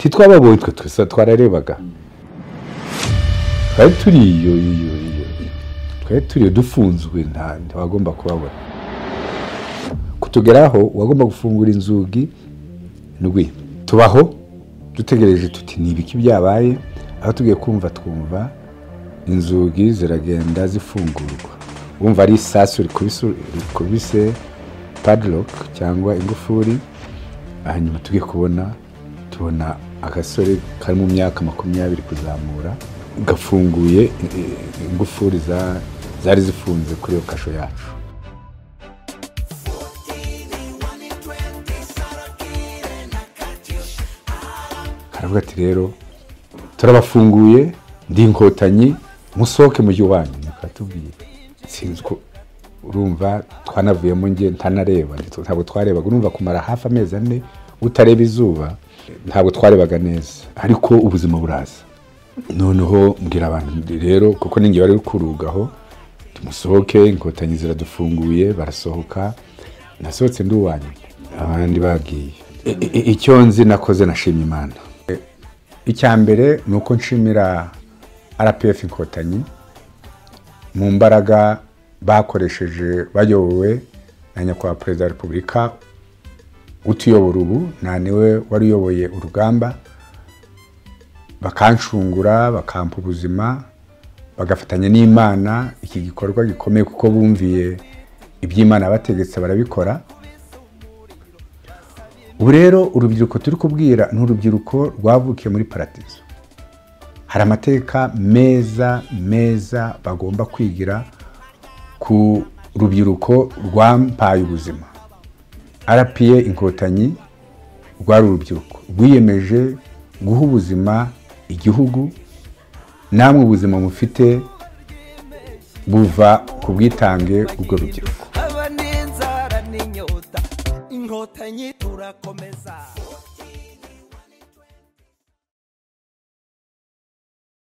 titwababonye twe twese twararebaga twari turiyo dufunzwe ntawagomba kubabona kutugeraho wagomba gufungura inzugi ndwi tubaho dutegereje tuti nibiki byabaye aho tugiye twumva inzugi ziragenda zifungurwa wumva ari isasu rikubise padlock cyangwa ingufuri hanyuma tugiye tubona agasore kari mu myaka 20 kuzamura gafunguye ingufuri zari zifunze kuri yo kasho yacu. Karavuga ati rero turabafunguye ndi Inkotanyi musohoke mu giwanyu mukatubwiye sinzko urumva twanavuyemo nge ntanareba ntabwo twarebaga urumva kumara hafi amezi 4 utareba izuba ntabwo twarebaga neza ariko ubuzima buraza noneho mbwira abantu rero kuko ninge bari kurugaho tumusohoke Inkotanyi ziradufunguye barasohoka nasohotse ndi uwanyu abandi bagiye icyo nzi nakoze nashimye Imana. Icyambere nuko nshimira RPF Inkotanyi mu mbaraga bakoresheje bayobowe na nyakubahwa Perezida wa Repubulika utuyobora ubu niwe wari uyoboye urugamba bakanshungura bakampa ubuzima bagafatanya n'Imana iki gikorwa gikomeye kuko bumviye iby'Imana bategetse barabikora. Ubu rero urubyiruko turi kubwira n'urubyiruko rwavukiye muri paradizo hari amateka meza bagomba kwigira ku rubyiruko rwampaye ubuzima. RPA Inkotanyi rwari urubyiruko rwiyemeje guha ubuzima igihugu namwe ubuzima mufite buva ku bwitange ubwo rubyiruko. Inkotanyi turakomeza.